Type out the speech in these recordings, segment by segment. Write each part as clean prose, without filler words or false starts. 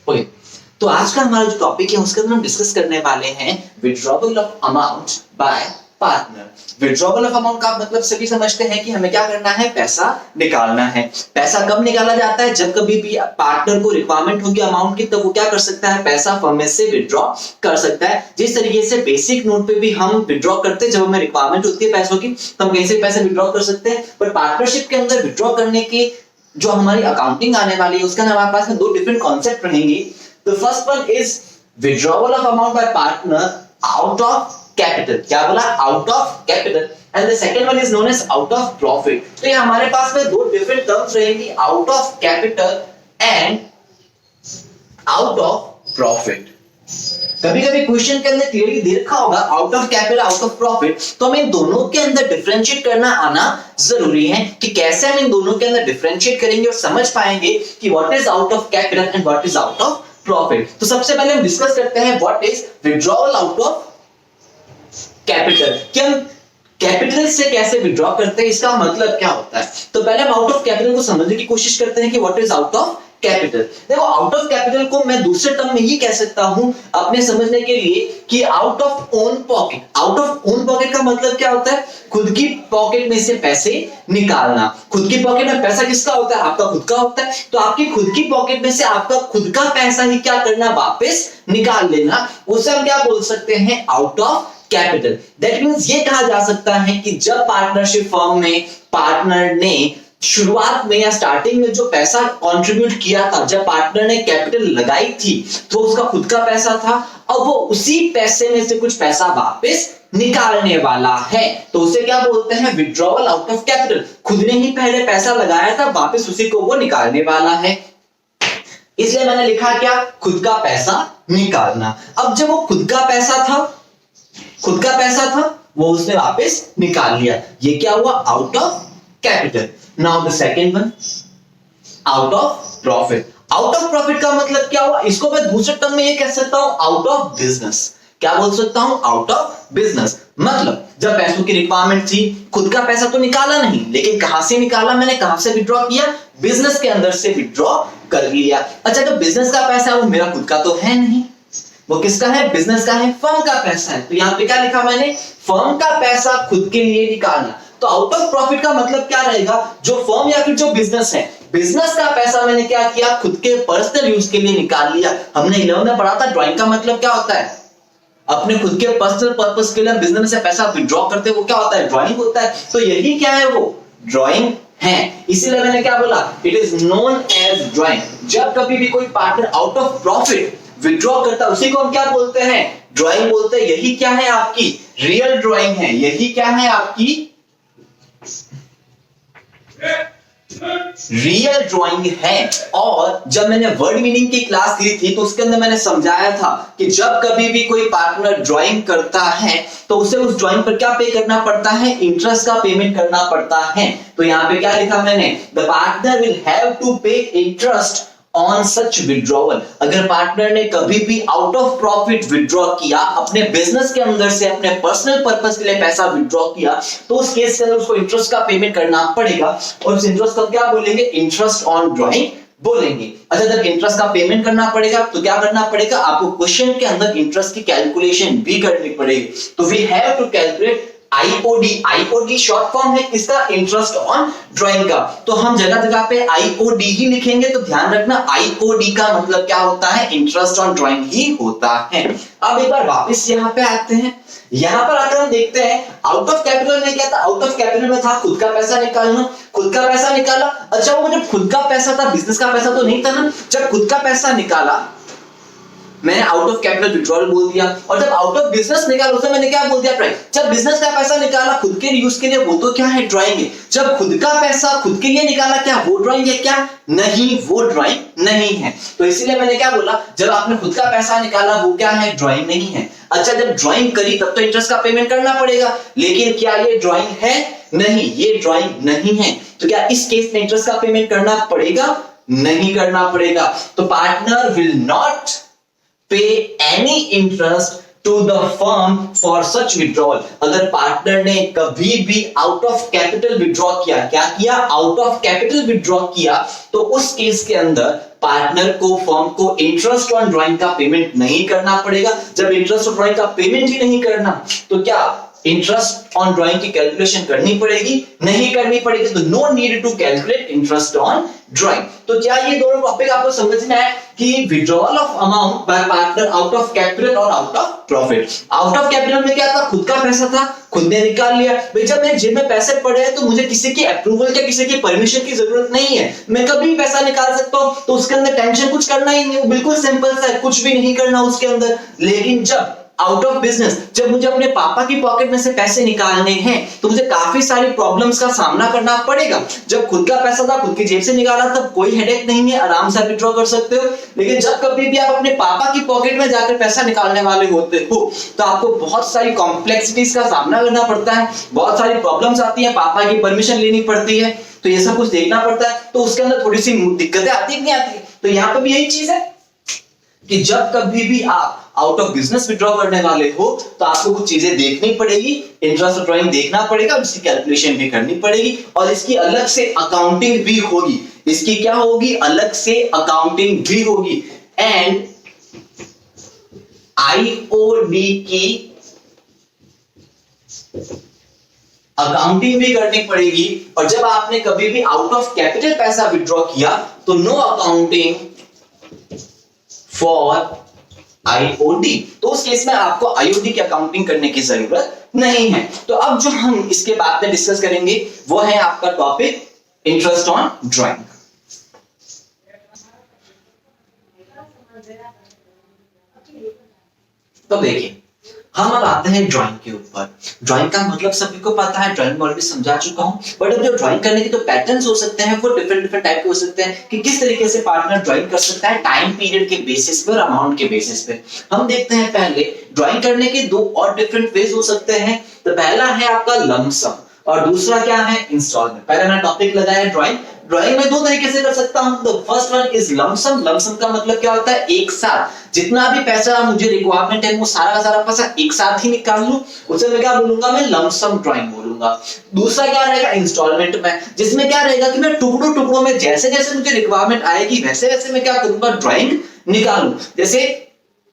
Okay, तो आज का हमारा जो टॉपिक है उसके अंदर हम डिस्कस करने वाले हैं withdrawal of amount by partner. Withdrawal of amount का मतलब सभी समझते हैं कि हमें क्या करना है, पैसा निकालना है। पैसा कब निकाला जाता है, जब कभी भी पार्टनर को रिक्वायरमेंट होगी अमाउंट की, तब वो क्या कर सकता है, पैसा फर्म में से विड्रॉ कर सकता है। जिस तरीके से बेसिक नोट पे भी हम विड्रॉ करते हैं जब हमें रिक्वायरमेंट होती है पैसों की, तो हम कहीं से पैसे विड्रॉ कर सकते हैं। पर पार्टनरशिप के अंदर विड्रॉ करने की जो हमारी अकाउंटिंग आने वाली है उसका हमारे पास में दो डिफरेंट कॉन्सेप्ट रहेंगे। The first one is withdrawal of amount by partner out of capital. क्या बोला, out of capital. And the second one is known as out of profit. तो ये हमारे पास में दो डिफरेंट टर्म्स रहेंगी, out of capital and out of profit. कभी कभी क्वेश्चन के अंदर क्लियरली दे रखा होगा out of capital, out of profit, तो हमें इन दोनों के अंदर डिफरेंशिएट करना आना जरूरी है कि कैसे हम इन दोनों के अंदर डिफरेंशिएट करेंगे और समझ पाएंगे कि what is out of capital and what is out of profit. तो सबसे पहले हम डिस्कस करते हैं what is withdrawal out of capital, कि हम कैपिटल से कैसे विड्रॉ करते हैं, इसका मतलब क्या होता है। तो पहले हम आउट ऑफ कैपिटल को समझने की कोशिश करते हैं कि what is out of capital. देखो, आउट ऑफ कैपिटल को मैं दूसरे टर्म में ये कह सकता हूं अपने समझने के लिए कि out of own pocket. Out of own pocket का मतलब क्या होता है, खुद की पॉकेट में से पैसे निकालना। खुद की पॉकेट में पैसा किसका होता है, आपका खुद का होता है। तो आपकी खुद की पॉकेट में से आपका खुद का पैसा ही क्या करना, वापस निकाल लेना। उसे हम क्या बोल सकते हैं, out of capital. That means ये कहा जा सकता है कि जब पार्टनरशिप फर्म में पार्टनर ने शुरुआत में या स्टार्टिंग में जो पैसा कंट्रीब्यूट किया था, जब पार्टनर ने कैपिटल लगाई थी, तो उसका खुद का पैसा था। अब वो उसी पैसे में से कुछ पैसा वापस निकालने वाला है, तो उसे क्या बोलते हैं, विड्रॉवल आउट ऑफ कैपिटल। खुद ने ही पहले पैसा लगाया था, वापस उसी को वो निकालने वाला है। इसलिए मैंने लिखा क्या, खुद का पैसा निकालना। अब जब वो खुद का पैसा था वो उसने वापस निकाल लिया, ये क्या हुआ, out of capital. Now the second one, out of profit. Out of profit का मतलब क्या हुआ, इसको मैं दूसरे टर्म में ये कह सकता हूं, आउट ऑफ बिजनेस। क्या बोल सकता हूं, आउट ऑफ बिजनेस। मतलब जब पैसों की रिक्वायरमेंट थी, खुद का पैसा तो निकाला नहीं, लेकिन कहां से निकाला, मैंने कहां से विड्रॉ किया, बिजनेस के अंदर से विड्रॉ कर लिया। अच्छा, जो बिजनेस का पैसा है वो मेरा खुद का तो है नहीं, वो किसका है, बिजनेस का है, फर्म का पैसा है। तो यहां पे क्या लिखा मैंने, फर्म का पैसा खुद के लिए निकालना। तो आउट ऑफ प्रॉफिट का मतलब क्या रहेगा, जो फर्म या फिर जो बिजनेस है, बिजनेस का पैसा मैंने क्या किया, खुद के पर्सनल यूज के लिए निकाल लिया। हमने 11 में पढ़ा था ड्राइंग का मतलब क्या होता है, अपने खुद के पर्सनल पर्पस के लिए बिजनेस में से पैसा विड्रॉ करते हैं, वो क्या होता है, ड्राइंग होता है। तो यही क्या है, वो ड्राइंग है। इसीलिए मैंने क्या बोला, it is known as drawing. जब कभी भी कोई partner out of profit withdraw करता है, उसी को हम क्या बोलते हैं, ड्राइंग बोलते हैं। यही क्या है, आपकी रियल ड्राइंग है। यही क्या है, आपकी रियल ड्राइंग है। और जब मैंने वर्ड मीनिंग की क्लास ली थी, तो उसके अंदर मैंने समझाया था कि जब कभी भी कोई पार्टनर ड्राइंग करता है, तो उसे उस ड्राइंग पर क्या पे करना पड़ता है, इंटरेस्ट का पेमेंट करना पड़ता है। तो यहां पे क्या लिखा मैंने, the partner will have to pay interest on such withdrawal. अगर पार्टनर ने कभी भी आउट ऑफ प्रॉफिट विड्रॉ किया, अपने बिजनेस के अंदर से अपने पर्सनल पर्पस के लिए पैसा विड्रॉ किया, तो उस केस के अंदर उसको इंटरेस्ट का पेमेंट करना पड़ेगा। और उस इंटरेस्ट को क्या बोलेंगे, इंटरेस्ट ऑन ड्राइंग बोलेंगे। अच्छा, जब इंटरेस्ट का पेमेंट करना पड़ेगा तो क्या करना पड़ेगा, आपको क्वेश्चन के अंदर इंटरेस्ट की कैलकुलेशन भी करनी पड़ेगी। तो we have to calculate IOD। IOD short form है किसका, इंटरेस्ट ऑन ड्राइंग का। तो हम जगह जगह पे IOD ही लिखेंगे, तो ध्यान रखना IOD का मतलब क्या होता है, इंटरेस्ट ऑन ड्राइंग ही होता है। अब एक बार वापस यहाँ पे आते हैं। यहाँ पर आकर हम देखते हैं आउट ऑफ कैपिटल में क्या था, आउट ऑफ कैपिटल में था खुद का पैसा निकालना। खुद का पैसा निकाला। अच्छा, वो जब खुद का पैसा था, बिजनेस का पैसा तो नहीं था ना। जब खुद का पैसा निकाला, मैंने आउट ऑफ कैपिटल विड्रॉल बोल दिया। और जब आउट ऑफ बिजनेस निकाला, उसमें मैंने क्या बोल दिया, ड्राइंग। जब बिजनेस का पैसा निकाला खुद के यूज के लिए, वो तो क्या है, ड्राइंग है। जब खुद का पैसा खुद के लिए निकाला, क्या वो ड्राइंग है, क्या नहीं, वो ड्राइंग नहीं है। तो इसीलिए मैंने क्या बोला, जब आपने खुद का पैसा निकाला वो क्या है, ड्राइंग नहीं है। अच्छा, जब ड्राइंग करी तब तो इंटरेस्ट का पेमेंट करना पड़ेगा, लेकिन क्या ये ड्राइंग है, नहीं, ये ड्राइंग नहीं है। तो क्या इस केस में इंटरेस्ट का पेमेंट करना पड़ेगा, नहीं करना पड़ेगा। तो partner will not pay any interest to the firm for such withdrawal. अगर पार्टनर ने कभी भी आउट ऑफ कैपिटल विड्रॉ किया, क्या किया, आउट ऑफ कैपिटल विड्रॉ किया, तो उस केस के अंदर पार्टनर को, फर्म को इंटरेस्ट ऑन ड्राइंग का पेमेंट नहीं करना पड़ेगा। जब इंटरेस्ट ऑन ड्राइंग का पेमेंट ही नहीं करना, तो क्या इंटरेस्ट ऑन ड्राइंग की कैलकुलेशन करनी पड़ेगी? नहीं करनी पड़ेगी। तो no need to calculate interest on drawing. तो क्या ये दोनों टॉपिक आपको समझ में आए कि withdrawal of amount by partner out of capital और out of profit. Out of capital में क्या था, खुद का पैसा था, खुद ने निकाल लिया। भाई जब मेरे जेब में पैसे पड़े हैं तो मुझे किसी की अप्रूवल या किसी की परमिशन की जरूरत नहीं है, मैं कभी भी पैसा निकाल सकता हूं। तो उसके अंदर टेंशन कुछ करना ही नहीं, बिल्कुल सिंपल सा है, कुछ भी नहीं करना उसके अंदर। लेकिन जब आउट ऑफ बिजनेस, जब मुझे अपने पापा की पॉकेट में से पैसे निकालने हैं, तो मुझे काफी सारी प्रॉब्लम्स का सामना करना पड़ेगा। जब खुद का पैसा था, खुद की जेब से निकाला, तब कोई हेडेक नहीं है, आराम से विड्रॉ कर सकते हो। लेकिन जब कभी भी आप अपने पापा की पॉकेट में जाकर पैसा निकालने वाले होते हो, तो आपको बहुत सारी कॉम्प्लेक्सिटीज का सामना करना पड़ता है, बहुत सारी प्रॉब्लम्स आती है, पापा की परमिशन लेनी पड़ती है, तो ये सब कुछ देखना पड़ता है। तो उसके अंदर थोड़ी सी दिक्कतें आती है, नहीं आती? तो यहाँ पे भी यही चीज है कि जब कभी भी आप आउट ऑफ बिजनेस विड्रॉ करने वाले हो, तो आपको कुछ चीजें देखनी पड़ेगी, इंटरेस्ट ड्राइंग देखना पड़ेगा, इसकी कैलकुलेशन भी करनी पड़ेगी, और इसकी अलग से अकाउंटिंग भी होगी। इसकी क्या होगी, अलग से अकाउंटिंग भी होगी। एंड आईओडी की अकाउंटिंग भी करनी पड़ेगी। और जब आपने कभी भी आउट ऑफ कैपिटल पैसा विड्रॉ किया, तो नो अकाउंटिंग फॉर आईओडी। तो उस केस में आपको आईओडी की अकाउंटिंग करने की जरूरत नहीं है। तो अब जो हम इसके बाद में डिस्कस करेंगे वो है आपका टॉपिक इंटरेस्ट ऑन ड्राइंग। तो देखिए, हम अब आते हैं ड्राइंग के ऊपर। ड्राइंग का मतलब सभी को पता है, ड्राइंग ऑलरेडी समझा चुका हूं। बट अब जो ड्राइंग करने के तो पैटर्न्स हो सकते हैं, वो डिफरेंट टाइप के हो सकते हैं कि किस तरीके से पार्टनर ड्राइंग कर सकता है, टाइम पीरियड के बेसिस पे और अमाउंट के बेसिस पे। हम देखते हैं पहले ड्राइंग करने के दो और डिफरेंट वेज हो सकते हैं। तो पहला है आपका लंप सम और दूसरा क्या है, इंस्टॉलमेंट। पहले मैंने टॉपिक लगाया है ड्राइंग। ड्राइंग में दो तरीके से कर सकता हूं। The first one is lump sum. Lump sum का मतलब क्या होता है, एक साथ जितना भी पैसा मुझे रिक्वायरमेंट है, वो सारा का सारा पैसा एक साथ ही निकाल लूं, उसे मैं क्या बोलूंगा, मैं लंप सम ड्राइंग बोलूंगा। दूसरा क्या रहेगा, इंस्टॉलमेंट में, जिसमें क्या रहेगा कि मैं टुकड़ों टुकड़ों में जैसे जैसे मुझे रिक्वायरमेंट आएगी वैसे वैसे मैं क्या करूंगा, ड्राइंग निकालूं। जैसे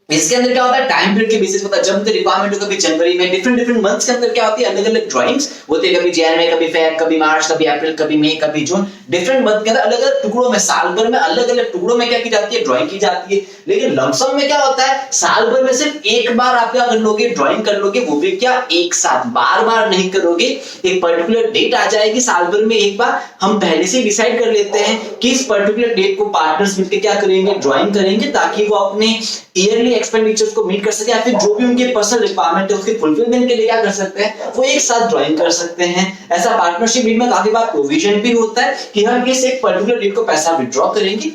इसके अंदर क्या होता है, टाइम पीरियड के बेसिस होता है। जब मुझे रिक्वायरमेंट हो, कभी जनवरी में, डिफरेंट मंथ्स के अंदर क्या होती है, अलग अलग ड्राइंग्स होती है। कभी जनवरी में, कभी फेब, कभी मार्च, कभी अप्रैल, कभी मई, कभी जून। डिफरेंट मंथ के अंदर अलग अलग टुकड़ों में, साल भर में अलग अलग टुकड़ों में क्या की जाती है, ड्राइंग की जाती है। लेकिन लंप सम में क्या होता है, साल भर में सिर्फ एक बार आप क्या कर लोगे, ड्राइंग कर लोगे, वो भी क्या, एक साथ, बार बार नहीं करोगे। एक पर्टिकुलर डेट आ जाएगी साल भर में एक बार, हम पहले से डिसाइड कर लेते हैं कि इस पर्टिकुलर डेट को पार्टनर्स मिलकर क्या करेंगे, ड्राइंग करेंगे, ताकि वो अपने ईयरली एक्सपेंडिचर्स को मीट कर सके, या फिर जो भी उनके पर्सनल रिक्वायरमेंट है उसके फुलफिलमेंट के लिए क्या कर सकते हैं, वो एक साथ ड्राइंग कर सकते हैं। ऐसा पार्टनरशिप डील में काफी बार प्रोविजन भी होता है कि हम किस एक पर्टिकुलर डेट को पैसा विड्रॉ करेंगे।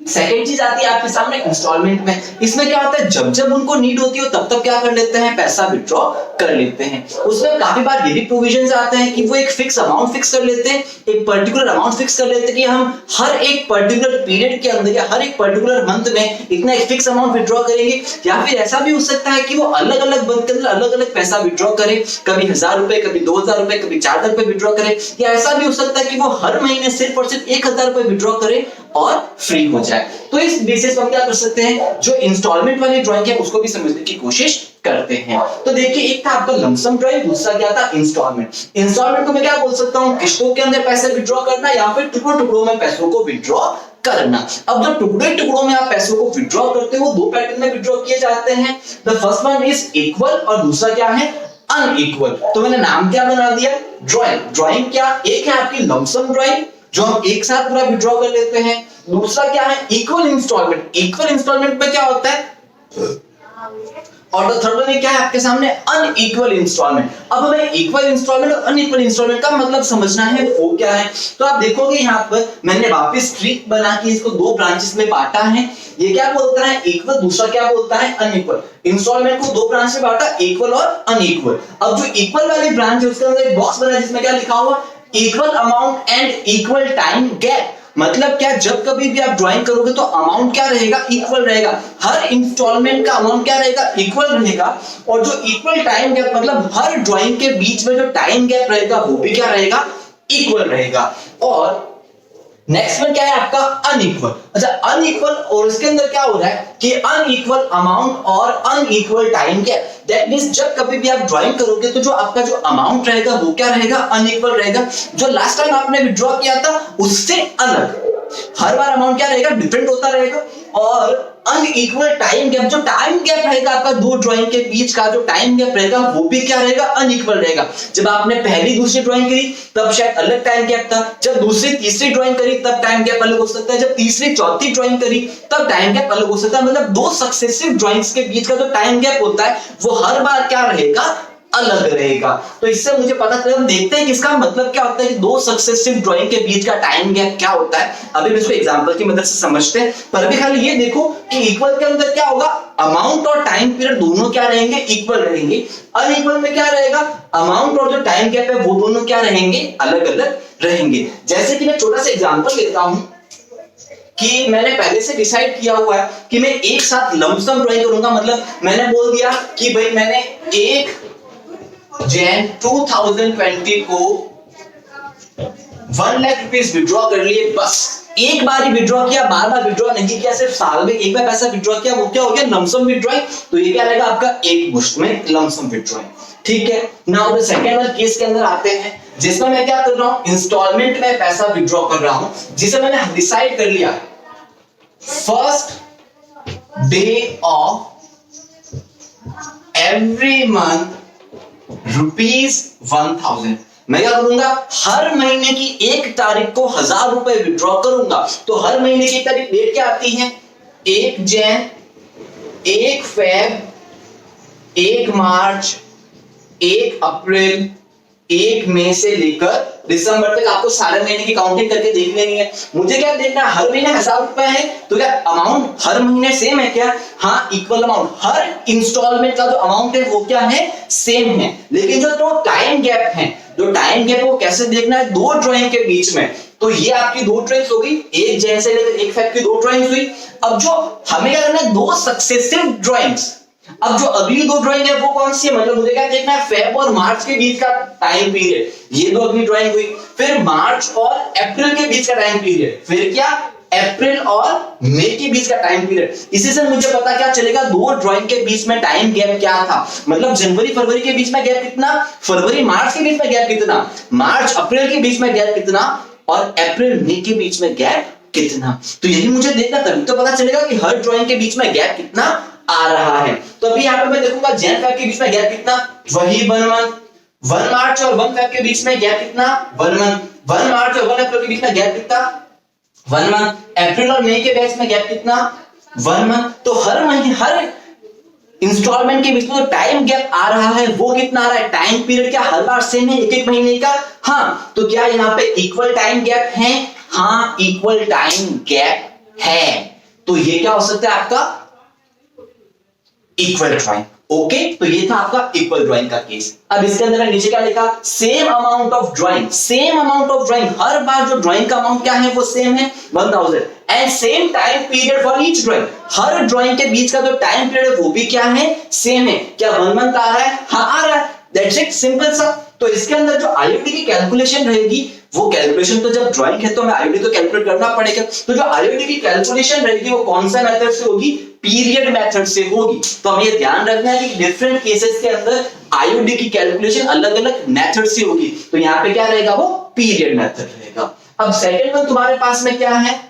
सेकेंड चीज आती है आपके सामने इंस्टॉलमेंट में। इसमें क्या होता है, जब जब उनको नीड होती हो तब तब क्या कर लेते हैं, पैसा विड्रॉ कर लेते हैं। उसमें काफी बार ये भी प्रोविजंस आते हैं कि वो एक फिक्स अमाउंट फिक्स कर लेते हैं, एक पर्टिकुलर अमाउंट फिक्स कर लेते हैं कि हम हर एक पर्टिकुलर पीरियड के अंदर या हर एक पर्टिकुलर मंथ में इतना एक फिक्स अमाउंट विड्रॉ करेंगे। या फिर ऐसा भी हो सकता है कि वो अलग अलग मंथ के अंदर अलग अलग पैसा विड्रॉ करे, कभी 1000 रुपए, कभी 2000 रुपए, कभी 4000 रुपए विड्रॉ करे। या ऐसा भी हो सकता है कि वो हर महीने सिर्फ और सिर्फ 1000 रुपए विड्रॉ करे और फ्री हो जाए। तो इस बेसिस पर हम क्या कर सकते हैं, जो इंस्टॉलमेंट वाली ड्राइंग है उसको भी समझने की कोशिश करते हैं। तो देखिए, एक था आपका लंप सम ड्राइंग, दूसरा क्या था, इंस्टॉलमेंट। इंस्टॉलमेंट को मैं क्या बोल सकता हूं, किस्तों के अंदर पैसे विड्रॉ करना या फिर टुकड़ों टुकड़ों में पैसों को विड्रॉ करना। अब जब टुकड़े टुकड़ों में आप पैसों को विड्रॉ करते हो, दो पैटर्न में विड्रॉ किए जाते हैं। The first one is equal और दूसरा क्या है, अनइक्वल। तो मैंने नाम क्या बना दिया, ड्राइंग। ड्राइंग क्या, एक है आपकी लंप सम ड्राइंग जो हम एक साथ पूरा विड्रॉ कर लेते हैं, दूसरा क्या है, इक्वल इंस्टॉलमेंट। इक्वल इंस्टॉलमेंट में क्या होता है, और द थर्ड वन क्या है आपके सामने, अनइक्वल इंस्टॉलमेंट। अब हमें इक्वल इंस्टॉलमेंट और अनइक्वल इंस्टॉलमेंट का मतलब समझना है, वो क्या है। तो आप देखोगे यहाँ पर मैंने वापस ट्री बना के इसको दो ब्रांचेस में बांटा है। ये क्या बोलता है, इक्वल, दूसरा क्या बोलता है, अनइक्वल। इंस्टॉलमेंट को दो ब्रांच में बांटा, इक्वल और अनइक्वल। अब जो इक्वल वाली ब्रांच है उसके अंदर एक बॉक्स बना है जिसमें क्या लिखा हुआ, equal amount and equal time gap. मतलब क्या, जब कभी भी आप ड्राइंग करोगे तो अमाउंट क्या रहेगा, इक्वल रहेगा। हर इंस्टॉलमेंट का अमाउंट क्या रहेगा, इक्वल रहेगा। और जो इक्वल टाइम गैप, मतलब हर ड्राइंग के बीच में जो टाइम गैप रहेगा वो भी क्या रहेगा, इक्वल रहेगा। और नेक्स्ट में क्या है आपका, अनइक्वल। अच्छा, अनइक्वल, और इसके अंदर क्या हो रहा है कि अनइक्वल अमाउंट और unequal time gap. That means जब कभी भी आप ड्राइंग करोगे तो जो आपका जो अमाउंट रहेगा वो क्या रहेगा, अनइक्वल रहेगा। जो लास्ट टाइम आपने विड्रॉ किया था उससे अलग, हर बार अमाउंट क्या रहेगा, डिफरेंट होता रहेगा। और अनइक्वल टाइम गैप, जो टाइम गैप रहेगा आपका दो ड्राइंग के बीच का जो टाइम गैप रहेगा वो भी क्या रहेगा, अनइक्वल रहेगा। जब आपने पहली दूसरी ड्राइंग करी तब शायद अलग टाइम गैप था, जब दूसरी तीसरी ड्राइंग करी तब टाइम गैप अलग हो सकता है, जब तीसरी चौथी ड्राइंग करी तब टाइम गैप अलग हो सकता है। मतलब दो सक्सेसिव ड्राइंग्स के बीच का जो टाइम गैप होता है वो हर बार क्या रहेगा, अलग रहेगा। तो इससे मुझे पता चला, हम देखते हैं कि इसका मतलब क्या होता है कि दो सक्सेसिव ड्राइंग के बीच का टाइम गैप क्या होता है। अभी हम इसको एग्जांपल की मदद से समझते हैं, पर अभी खाली ये देखो कि इक्वल के अंदर क्या होगा, अमाउंट और टाइम पीरियड दोनों क्या रहेंगे, इक्वल रहेंगे। अनइक्वल में क्या रहेगा, अमाउंट और जो टाइम गैप है वो दोनों क्या रहेंगे, अलग अलग रहेंगे। जैसे कि मैं छोटा सा एग्जांपल लेता हूं कि मैंने पहले से डिसाइड किया हुआ है कि मैं एक साथ लमसम ड्राइंग करूंगा। मतलब मैंने बोल दिया कि भाई मैंने 1 जैन 2020 को 1 लाख रुपीस विड्रॉ कर लिए। बस एक बार ही विड्रॉ किया, बार बार विड्रॉ नहीं किया, सिर्फ साल में एक बार पैसा विड्रॉ किया, वो क्या हो गया, लमसम विड्रॉइंग। तो ये क्या रहेगा आपका, एक मुश्त में लमसम विड्रॉइंग। ठीक है, now the second one case के अंदर आते हैं जिसमें मैं क्या कर रहा हूं, इंस्टॉलमेंट में पैसा विड्रॉ कर रहा हूं, जिसे मैंने डिसाइड कर लिया first day of every month ₹1000। मैं क्या करूंगा, हर महीने की 1 तारीख को 1000 रुपए विड्रॉ करूंगा। तो हर महीने की तारीख डेट क्या आती है, 1 जैन, 1 फेब, 1 मार्च, 1 अप्रैल, 1 मई से लेकर दिसंबर तक आपको सारे महीने की काउंटिंग करके देख लेनी है। मुझे क्या देखना है, हर महीने 1000 रुपए है तो क्या अमाउंट हर महीने सेम है क्या, हाँ इक्वल अमाउंट। हर इंस्टॉलमेंट का जो अमाउंट है वो क्या है, सेम है। लेकिन जो टाइम गैप है, जो टाइम गैप वो कैसे देखना है, दो ड्राइंग के बीच में। तो ये आपकी दो ड्राइंग्स हो गई, 1 जैन से लेकर 1 फेब की दो ड्राइंग्स हुई। अब जो हमें क्या करना है, दो सक्सेसिव ड्राइंग्स। अब जो अगली दो ड्राइंग है वो कौन सी है, मतलब मुझे क्या देखना है, फेब और मार्च के बीच का टाइम पीरियड। ये दो अगली ड्राइंग हुई। फिर मार्च और अप्रैल के बीच का टाइम पीरियड, फिर क्या, अप्रैल और मई के बीच का टाइम पीरियड। इसी से मुझे पता क्या चलेगा, दो ड्राइंग के बीच में टाइम गैप क्या था। मतलब जनवरी फरवरी के बीच में गैप कितना, फरवरी मार्च के बीच में गैप कितना, मार्च अप्रैल के बीच में गैप कितना, और अप्रैल मई के बीच में गैप कितना। तो यही मुझे देखना, तभी तो पता चलेगा कि हर ड्राइंग के बीच में गैप कितना आ रहा है। तो अभी यहाँ पे मैं देखूंगा जैन फेब के बीच में गैप कितना, वही 1 मंथ। 1 मार्च और 1 फेब के बीच में गैप कितना, 1 मंथ। 1 मार्च और 1 अप्रैल के बीच में गैप कितना, 1 मंथ। अप्रैल और मई के बीच में गैप कितना, 1 मंथ। तो हर महीने, हर इंस्टॉलमेंट के बीच में जो टाइम गैप आ रहा है वो कितना आ रहा है, टाइम पीरियड क्या हर बार सेम है, एक एक महीने का, हाँ। तो क्या यहाँ पे इक्वल टाइम गैप है, हाँ इक्वल टाइम गैप है। तो ये क्या हो सकता है आपका, इक्वल ड्राइंग। ओके, तो ये था आपका इक्वल ड्राइंग का केस। अब इसके अंदर नीचे क्या लिखा, same amount of drawing. Same amount of drawing, हर बार जो ड्राइंग का अमाउंट क्या है वो सेम है, 1000। And same time period for each drawing, her drawing के बीच का जो टाइम पीरियड है वो भी क्या है, सेम है। क्या 1 मंथ आ रहा है, हाँ आ रहा है, दैट्स इट, सिंपल सा। तो इसके अंदर जो आईओडी की कैलकुलेशन रहेगी, वो कैलकुलेशन तो जब ड्राइंग है तो हमें आईओडी तो कैलकुलेट करना पड़ेगा। तो जो आईओडी की कैलकुलेशन रहेगी वो कौन सा मेथड से होगी, पीरियड मेथड से होगी। तो हमें ये ध्यान रखना है कि डिफरेंट केसेस के अंदर आईओडी की कैलकुलेशन अलग अलग मेथड से होगी। तो यहाँ पे क्या रहेगा, वो पीरियड मेथड रहेगा। अब सेकंड वन तुम्हारे पास में क्या है,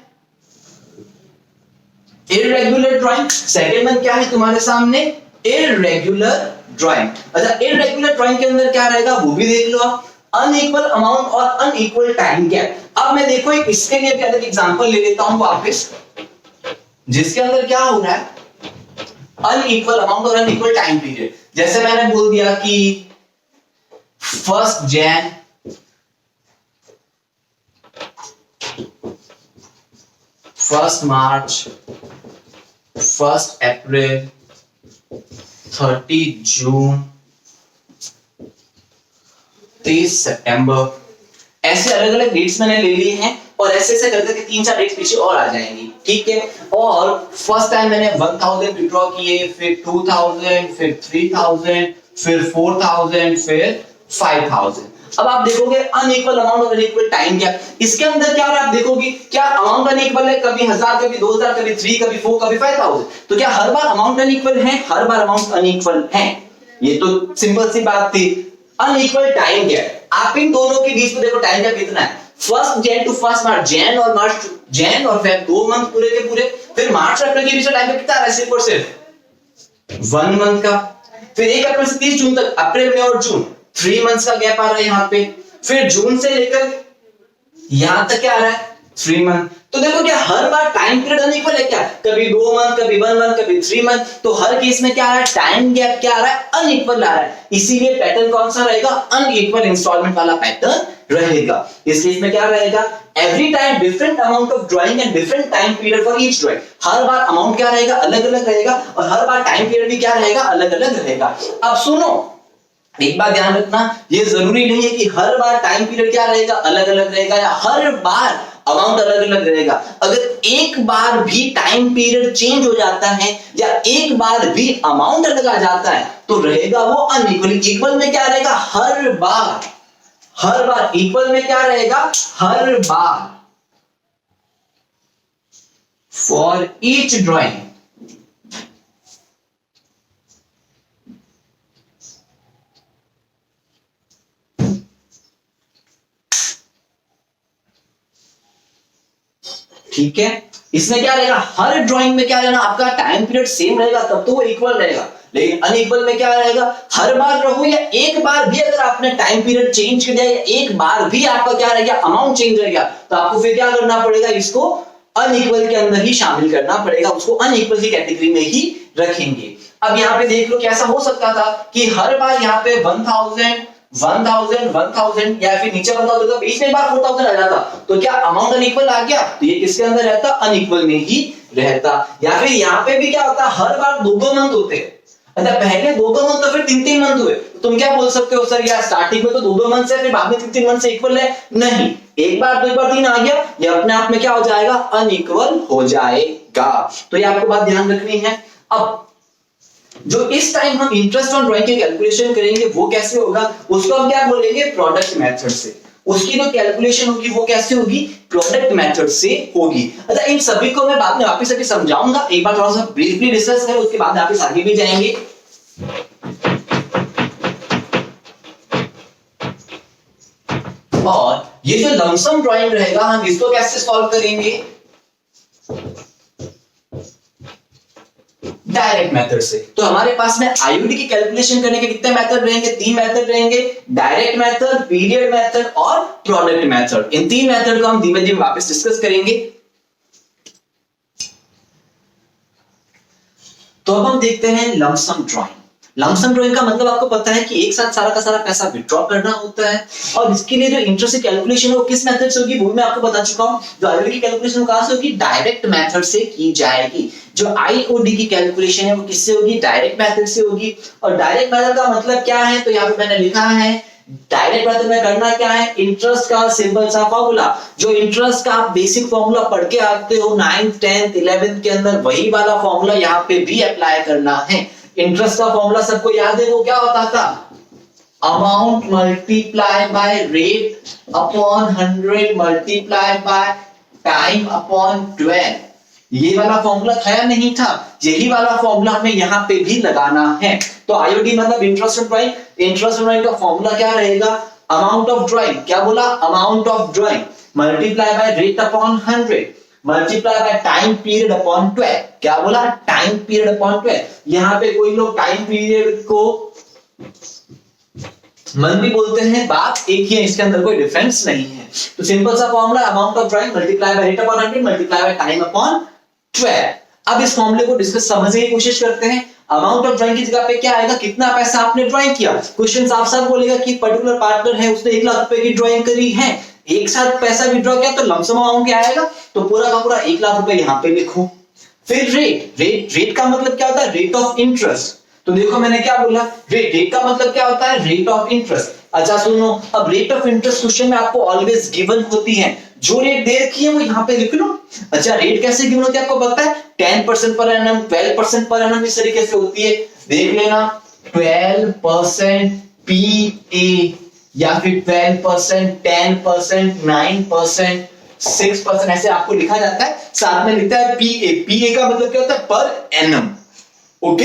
इररेगुलर ड्राइंग। सेकंड वन क्या है तुम्हारे सामने, इररेगुलर ड्राइंग। अच्छा, इररेगुलर ड्राइंग के अंदर क्या रहेगा वो भी देख लो आप, अनइक्वल अमाउंट और अनइक्वल टाइम गैप। अब मैं देखो एक इसके लिए भी अलग एग्जांपल ले लेता हूं वापस, जिसके अंदर क्या हो रहा है, अनइक्वल अमाउंट और अनइक्वल टाइम पीरियड। जैसे मैंने बोल दिया कि 1 जैन, 1 मार्च, 1 अप्रैल, 30 जून, 30 सितंबर, ऐसे अलग अलग डेट्स मैंने ले ली हैं। और ऐसे ऐसे करके 3-4 डेट्स पीछे और आ जाएंगी, ठीक है। और फर्स्ट टाइम मैंने 1000 विड्रॉ किए, फिर 2000, फिर 3000, फिर 4000, फिर 5000। अब आप देखोगे अनइक्वल अमाउंट और अनइक्वल टाइम गैप, इसके अंदर क्या है आप देखोगे क्या अमाउंट अनइक्वल है, कभी 1000, कभी 2000, कभी 3, कभी 4, कभी 5000। तो क्या हर बार अमाउंट अनइक्वल है? हर बार अमाउंट अनइक्वल है, ये तो सिंपल सी बात थी। अनइक्वल टाइम गैप, आप इन दोनों के बीच में देखो टाइम गैप कितना है, first Jan to first March, Jan और फेब 2 मंथ पूरे के पूरे, फिर मार्च अप्रैल के बीच में टाइम गैप कितना है? सिर्फ और सिर्फ 1 मंथ का। फिर 1 अप्रैल से 30 जून तक, अप्रैल में और जून 3 मंथ्स का गैप आ रहा है यहाँ पे। फिर जून से लेकर यहां तक क्या आ रहा है? 3 मंथ। तो देखो क्या हर बार टाइम पीरियड अनइक्वल है क्या? कभी 2 मंथ, कभी 1 मंथ, कभी 3 मंथ। तो हर केस में क्या आ रहा है? टाइम गैप क्या आ रहा है? अनइक्वल आ रहा है। इसीलिए पैटर्न कौन सा रहेगा? अनइक्वल इंस्टॉलमेंट वाला पैटर्न रहेगा। इस केस में क्या रहेगा? Every time different amount of drawing and different time period for each drawing. हर बार अमाउंट क्या रहेगा? अलग अलग रहेगा, और हर बार टाइम पीरियड भी क्या रहेगा? अलग अलग रहेगा। अब सुनो, एक बात ध्यान रखना, ये जरूरी नहीं है कि हर बार टाइम पीरियड क्या रहेगा? अलग अलग रहेगा, या हर बार अमाउंट अलग अलग रहेगा। अगर एक बार भी टाइम पीरियड चेंज हो जाता है या एक बार भी अमाउंट अलग आ जाता है तो रहेगा वो अनइक्वल। इक्वल में क्या रहेगा? हर बार इक्वल में क्या रहेगा? हर बार फॉर ईच ड्राइंग। ठीक है, इसमें क्या रहेगा? हर ड्राइंग में क्या रहेगा? आपका टाइम पीरियड सेम रहेगा, तब तो वो इक्वल रहेगा। लेकिन अनइक्वल में क्या रहेगा? हर बार रहो या एक बार भी अगर आपने टाइम पीरियड चेंज कर दिया, या एक बार भी आपका क्या रहेगा? अमाउंट चेंज रहेगा, तो आपको फिर क्या करना पड़ेगा? इसको अनइक्वल के अंदर ही शामिल करना पड़ेगा, उसको अनइक्वल की कैटेगरी में ही रखेंगे। अब यहाँ पे देख लो कैसा हो सकता था कि हर बार यहाँ पे 1000 या फिर नीचे 1000 था, बीच में बार 4000 आ जाता, तो क्या अमाउंट अनइक्वल आ गया? तो ये किसके अंदर रहता? अनइक्वल में ही रहता। या फिर यहाँ पे भी क्या होता? हर बार 2-2 मंथ होते, अच्छा पहले 2-2 मंथ तो फिर 3-3 मंथ हुए, तो तुम क्या बोल सकते हो सर यार स्टार्टिंग में तो 2-2 मंथ से, फिर बाद में 3-3 मंथ से इक्वल है? नहीं, एक बार 2, एक बार 3 आ गया, ये अपने आप में क्या हो जाएगा? अनइक्वल हो जाएगा। तो ये आपको बात ध्यान रखनी है। अब जो इस टाइम हम इंटरेस्ट ऑन ड्राइंग की कैलकुलेशन करेंगे वो कैसे होगा? उसको हम क्या बोलेंगे? प्रोडक्ट मेथड से। उसकी जो कैलकुलेशन होगी वो कैसे होगी? प्रोडक्ट मेथड से होगी। अच्छा इन सभी को मैं बाद में वापस अभी समझाऊंगा, एक बार थोड़ा सा ब्रीफली डिस्कस करें, उसके बाद वापस आगे भी जाएंगे। और ये जो लमसम ड्राइंग रहेगा हम इसको कैसे सॉल्व करेंगे? डायरेक्ट मेथड से। तो हमारे पास में आईयूडी की कैलकुलेशन करने के कितने मेथड रहेंगे? 3 मेथड रहेंगे, डायरेक्ट मेथड, पीरियड मेथड और प्रोडक्ट मेथड। इन 3 मेथड को हम धीमे धीमे वापस डिस्कस करेंगे। तो अब हम देखते हैं लमसम ड्राइंग। लमसम ड्राइंग का मतलब आपको पता है कि एक साथ सारा का सारा पैसा विड्रॉ करना होता है, और इसके लिए जो इंटरेस्ट की कैलकुलेशन है वो किस मेथड से होगी वो मैं आपको बता चुका हूं। जो आईओडी की कैलकुलेशन कहां से होगी? डायरेक्ट मेथड से की जाएगी। जो आईओडी की कैलकुलेशन है वो किससे होगी? डायरेक्ट मेथड से होगी। और डायरेक्ट मेथड का मतलब क्या है? तो यहाँ पे मैंने लिखा है डायरेक्ट मेथड में करना क्या है? इंटरेस्ट का सिंपल सा फॉर्मूला, जो इंटरेस्ट का आप बेसिक फॉर्मूला पढ़ के आते हो 9th 10th 11th के अंदर, वही वाला फॉर्मूला यहाँ पे भी अप्लाई करना है। इंटरेस्ट का फॉर्मूला सबको याद है, वो क्या होता था? Amount multiply by rate upon 100 multiply by time upon 12। ये वाला फॉर्मूला था या नहीं था? यही वाला फॉर्मूला हमें यहाँ पे भी लगाना है। तो आईओडी मतलब interest on drawing. Interest on drawing का फॉर्मूला क्या रहेगा? अमाउंट ऑफ ड्राइंग, क्या बोला? Amount of drawing multiply by rate upon 100 multiply by time period upon 12। क्या बोला? Time period upon 12। यहाँ पे कोई लोग टाइम पीरियड को मंथ भी बोलते हैं, बात एक ही है, इसके अंदर कोई डिफरेंस नहीं है। तो सिंपल सा formula amount of drawing multiply by rate upon 100 multiply by time upon 12। अब इस फॉर्मूले को डिस्कस समझने की कोशिश करते हैं। अमाउंट ऑफ ड्राइंग की जगह पे क्या आएगा? कितना पैसा आपने ड्राइंग किया। क्वेश्चन साफ साफ बोलेगा कि पर्टिकुलर पार्टनर है, उसने 1 लाख रुपए की ड्राइंग करी है, एक साथ पैसा विड्रॉ किया, तो लमसम अमाउंट क्या आएगा? तो पूरा का पूरा 1 लाख रुपए यहाँ पे लिखो। फिर रेट का मतलब क्या होता है? Rate of interest. तो देखो मैंने क्या बोला? रेट का मतलब क्या होता है? Rate of interest. अच्छा सुनो, अब रेट ऑफ इंटरेस्ट क्वेश्चन में आपको ऑलवेज गिवन होती है, जो रेट दे रखी है वो यहाँ पे लिख लो। अच्छा रेट कैसे गिवन होती है आपको पता है, 10% पर एनम, 12% पर एनम, इस तरीके से होती है, देख लेना 12% PA या फिर 12%, 10%, 9%, 6%, ऐसे आपको लिखा जाता है, साथ में लिखता है PA। PA का मतलब क्या होता है, पर एनम। ओके,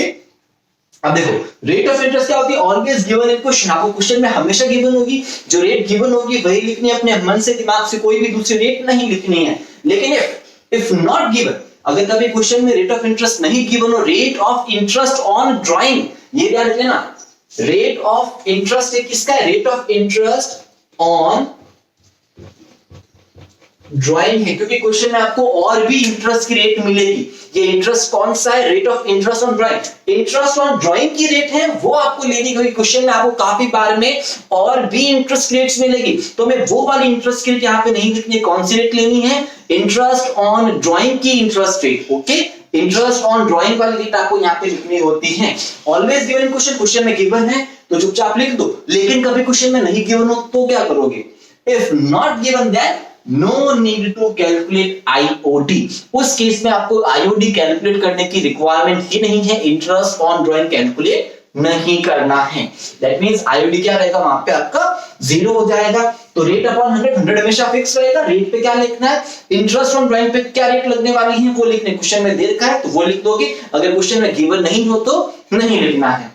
अब देखो रेट ऑफ इंटरेस्ट क्या होती है, ऑलवेज गिवन इन क्वेश्चन, आपको क्वेश्चन में हमेशा गिवन होगी, जो रेट गिवन होगी वही लिखनी है, अपने मन से दिमाग से कोई भी दूसरी रेट नहीं लिखनी है। लेकिन इफ नॉट गिवन, अगर कभी क्वेश्चन में रेट ऑफ इंटरेस्ट नहीं गिवन हो, rate of interest on drawing, ये ध्यान रख लेना, रेट ऑफ इंटरेस्ट किसका है, rate of interest on drawing है, क्योंकि क्वेश्चन में आपको और भी इंटरेस्ट की रेट मिलेगी। ये इंटरेस्ट कौन सा है, rate of interest on drawing. Interest on drawing की रेट है वो आपको लेनी होगी, क्वेश्चन में आपको काफी बार में और भी इंटरेस्ट रेट्स मिलेगी, तो मैं वो वाली इंटरेस्ट रेट यहाँ पे नहीं लिखनी है, कौन सी रेट लेनी है, इंटरेस्ट ऑन ड्राइंग की interest rate. Okay, interest on drawing वाली रेट आपको यहाँ पे लिखनी होती है। ऑलवेज गिवन क्वेश्चन, क्वेश्चन में गिवन है तो चुपचाप लिख दो, लेकिन कभी क्वेश्चन में नहीं गिवन हो तो क्या करोगे, if not given then no need to calculate IOD, उस केस में आपको आईओडी कैलकुलेट करने की रिक्वायरमेंट ही नहीं है, इंटरेस्ट ऑन ड्राइंग कैलकुलेट नहीं करना है। दैट मींस आईओडी क्या रहेगा, वहां पे आपका जीरो हो जाएगा। तो रेट अपॉन 100, 100 हमेशा फिक्स रहेगा। रेट पे क्या लिखना है, इंटरेस्ट ऑन ड्राइंग पे क्या रेट लगने वाली है वो लिखने, क्वेश्चन में दे रखा है तो वो लिख दोगे, अगर क्वेश्चन में गिवन नहीं हो तो नहीं लिखना है।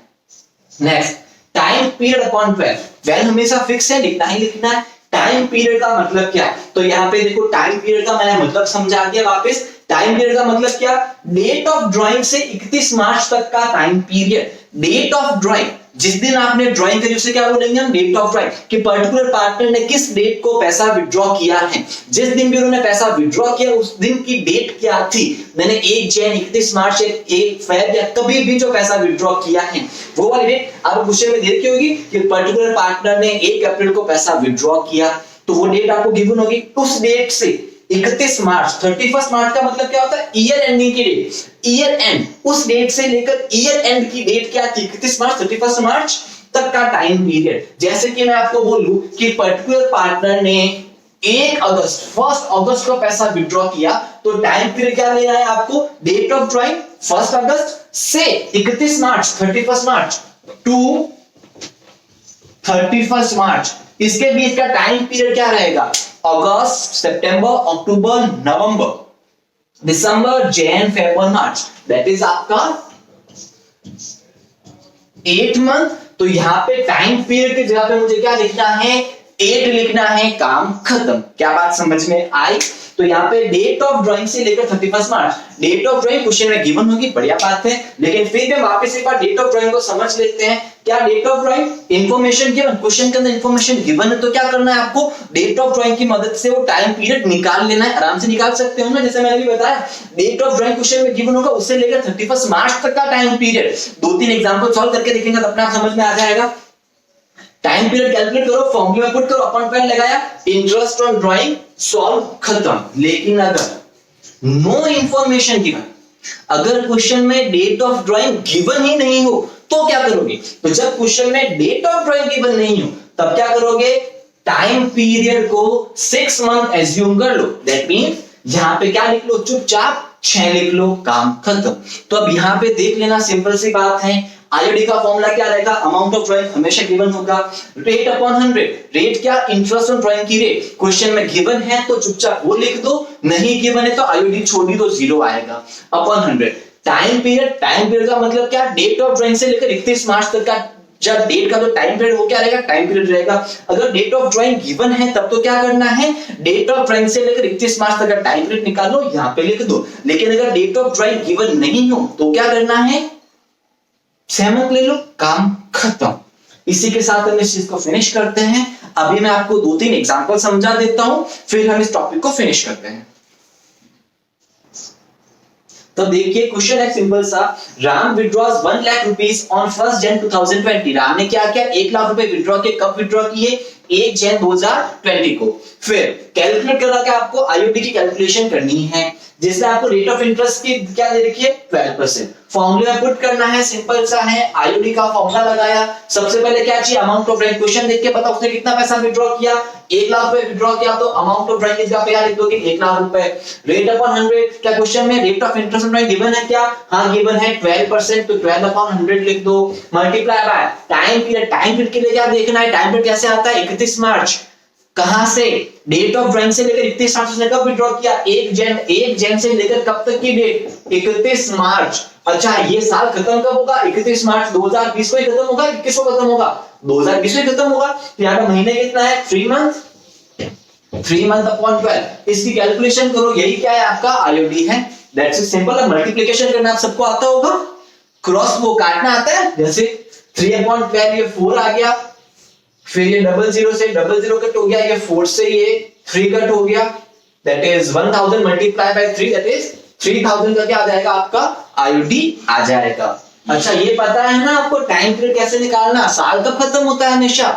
नेक्स्ट, टाइम पीरियड अपॉन 12, 12 हमेशा फिक्स है, लिखना ही लिखना है। टाइम पीरियड का मतलब क्या, तो यहाँ पे देखो टाइम पीरियड का मैंने मतलब समझा दिया वापस। टाइम पीरियड का मतलब क्या, डेट ऑफ ड्राइंग से 31 मार्च तक का time period. Date of drawing, जिस दिन आपने ड्राइंग करी उसे क्या बोलेंगे हम, डेट ऑफ ड्राइंग, कि पर्टिकुलर पार्टनर ने किस डेट को पैसा विड्रॉ किया है, जिस दिन भी उन्होंने पैसा विड्रॉ किया उस दिन की डेट क्या थी। मैंने 1 जनवरी, 31 मार्च, 1 फरवरी, या कभी भी जो पैसा विड्रॉ किया है वो वाली डेट आपको क्वेश्चन में दे रखी होगी कि पर्टिकुलर पार्टनर ने 1 अप्रैल को पैसा विड्रॉ किया, तो वो डेट आपको गिवन होगी। उस डेट से 31 मार्च, 31 मार्च का मतलब क्या होता है, ईयर एंडिंग की डेट, ईयर एंड, उस डेट से लेकर ईयर एंड की डेट क्या थी, 31 मार्च, 31 मार्च तक का टाइम पीरियड। जैसे कि मैं आपको बोलूं कि पर्टिकुलर पार्टनर ने 1 अगस्त को पैसा विड्रॉ किया, तो टाइम पीरियड क्या लेना है आपको, डेट ऑफ ड्राइंग 1 अगस्त से 31 मार्च, 31 मार्च टू 31 मार्च, इसके बीच का टाइम पीरियड क्या रहेगा, अगस्त, सितंबर, अक्टूबर, नवंबर, दिसंबर, जनवरी, फरवरी, मार्च, दैट इज आपका 8 मंथ। तो यहां पे टाइम पीरियड की जगह पे मुझे क्या लिखना है, 8 लिखना है, काम खत्म। क्या बात समझ में आई। तो यहाँ पे डेट ऑफ ड्राइंग से लेकर 31 मार्च, डेट ऑफ ड्राइंग क्वेश्चन में गिवन होगी, बढ़िया बात है, लेकिन फिर भी वापस एक बार डेट ऑफ ड्राइंग को समझ लेते हैं। क्या date of drawing, information given, question के अंदर इंफॉर्मेशन गिवन है तो क्या करना है आपको, डेट ऑफ ड्राइंग की मदद से वो टाइम पीरियड निकाल लेना है। आराम से निकाल सकते हो ना, जैसे मैंने भी बताया, डेट ऑफ ड्राइंग क्वेश्चन में गिवन होगा, उससे लेकर 31 मार्च तक का टाइम पीरियड। 2-3 एग्जांपल सॉल्व करके देखेंगे तो अपने आप समझ में आ जाएगा। टाइम पीरियड कैलकुलेट करो, फॉर्मूला पुट करो, अपॉन 12 लगाया, इंटरेस्ट ऑन ड्राइंग सॉल्व, खत्म। लेकिन अगर नो इंफॉर्मेशन गिवन, अगर क्वेश्चन में डेट ऑफ ड्राइंग गिवन ही नहीं हो तो क्या करोगे, तो जब क्वेश्चन में डेट ऑफ ड्राइंग गिवन नहीं हो तब क्या करोगे, टाइम पीरियड को 6 मंथ एज्यूम कर लो। दैट मींस यहां पे क्या लिख लो, चुपचाप 6 लिख लो, काम खत्म। तो अब यहां पे देख लेना, सिंपल सी बात है, आईओडी का फॉर्मूला क्या रहेगा, अमाउंट ऑफ ड्राइंग हमेशा गिवन होगा, रेट अपॉन 100, रेट क्या, इंटरेस्ट ऑन ड्राइंग की रेट, क्वेश्चन में गिवन है तो चुपचाप वो लिख दो, नहीं गिवन है तो आईओडी छोड़ दी तो 0 आएगा, upon 100। Time period, time period का मतलब क्या, डेट ऑफ ड्राइंग से लेकर 31 मार्च तक का जब डेट का जो टाइम पीरियड वो क्या रहेगा, टाइम पीरियड रहेगा। अगर डेट ऑफ ड्राइंग गिवन है तब तो क्या करना है, डेट ऑफ ड्राइंग से लेकर 31 मार्च तक का टाइम पीरियड निकालो, यहां पे लिख दो। लेकिन अगर डेट ऑफ ड्राइंग गिवन नहीं हो तो क्या करना है, 6 मंथ ले लो, काम खत्म। इसी के साथ हम इस चीज को फिनिश करते हैं। अभी मैं आपको 2-3 एग्जांपल समझा देता हूं, फिर हम इस टॉपिक को फिनिश करते हैं। तो देखिए क्वेश्चन है सिंपल सा, Ram withdraws 1 lakh rupees on 1 जनवरी 2020। राम ने क्या किया, 1 लाख रुपए विड्रॉ किए, कब विड्रॉ किए, 1 जनवरी 2020 को। फिर कैलकुलेट करा कि आपको आईओडी की कैलकुलेशन करनी है। जिसमें आपको रेट ऑफ इंटरेस्ट की क्या दे रखी है 12%। फॉर्मूला पुट करना है, सिंपल सा है, आईओडी का फॉर्मूला लगाया। सबसे पहले क्या चाहिए, अमाउंट ऑफ रेंट। क्वेश्चन देख के पता उसने कितना पैसा विड्रॉ किया, 1 लाख रुपए विड्रॉ किया, तो अमाउंट ऑफ रेंट इसका क्या लिख दोगे 1 लाख रुपए। रेट अपॉन 100, क्या क्वेश्चन में रेट ऑफ इंटरेस्ट में गिवन है क्या, हाँ गिवन है 12%, तो 12 अपॉन 100 लिख दो। Multiply by time period. Time period के लिए क्या देखना है, टाइम पीरियड कैसे आता है 31 मार्च। कहां से, डेट ऑफ रेंट से लेकर 31 मार्च से कब विड्रॉ किया, 1 जन से लेकर कब तक की डेट 31 मार्च। अच्छा ये साल खत्म कब होगा, 31 मार्च 2020 को ही खत्म होगा, 21 को खत्म होगा, 2020 में खत्म होगा। तो यहाँ पे महीने कितना है 3 मंथ, 3 मंथ अपॉन 12। इसकी कैलकुलेशन करो, यही क्या है आपका आईओडी है। That's it simple. अब मल्टीप्लिकेशन करना आप सबको आता होगा, क्रॉस वो काटना आता है, जैसे 3 अपॉन 12 ये 4 आ गया, फिर ये 00 से 00 कट हो गया, ये 4 से ये 3 कट हो गया, that is 1000 multiply by 3, that is 3000 का क्या आ जाएगा आपका आईओडी आ जाएगा। अच्छा ये पता है ना आपको टाइम पीरियड कैसे निकालना, साल कब खत्म होता है, हमेशा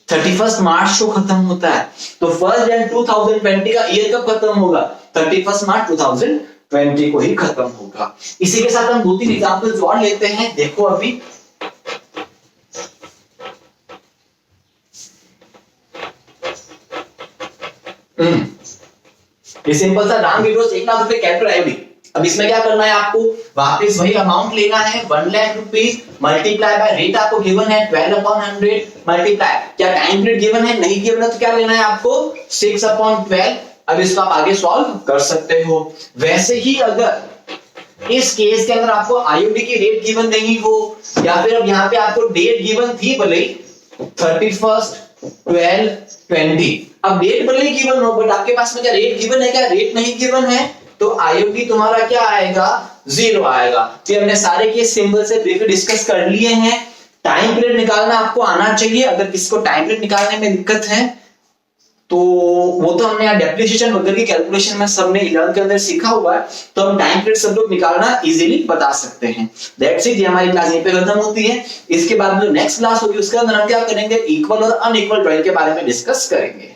31 मार्च को खत्म होता है। तो 1 जनवरी 2020 का ईयर कब खत्म होगा, 31 मार्च 2020 को ही खत्म होगा। इसी के साथ हम 2-3 एग्जांपल्स और लेते हैं, देखो अभी। ये सिंपल सा राउंड विड्रॉ 1 लाख रुपए कैपिटल आईओडी। अब इसमें क्या करना है आपको, वापस वही अमाउंट लेना है 1 lakh rupees multiply by rate आपको गिवन है 12 अपॉन 100 मल्टीप्लाई, क्या टाइम पीरियड गिवन है, नहीं गिवन है तो क्या लेना है आपको 6 अपॉन 12। अब इसको आप आगे सॉल्व कर सकते हो। वैसे ही अगर इस केस के अंदर आपको आईओडी की रेट गिवन नहीं हो, या फिर अब यहाँ पे आपको डेट गिवन थी भले 31 12 20, अब डेट भले ही गिवन हो बट आपके पास में क्या रेट गिवन है, क्या रेट नहीं गिवन है, तो आईओडी तुम्हारा क्या आएगा 0 आएगा। तो हमने सारे केस सिंबल से ब्रीफली डिस्कस कर लिए हैं। टाइम पीरियड निकालना आपको आना चाहिए, अगर किसको टाइम पीरियड निकालने में दिक्कत है तो वो तो हमने यहाँ डेप्रिसिएशन वगैरह की कैलकुलेशन में सबने 11th के अंदर सीखा हुआ है, तो हम टाइम पीरियड सब लोग निकालना इजीली बता सकते हैं। दैट्स इट, ये हमारी क्लास यहीं पे खत्म होती है। इसके बाद जो नेक्स्ट क्लास होगी उसके अंदर हम क्या करेंगे, इक्वल और अनइक्वल ड्राइंग के बारे में डिस्कस करेंगे।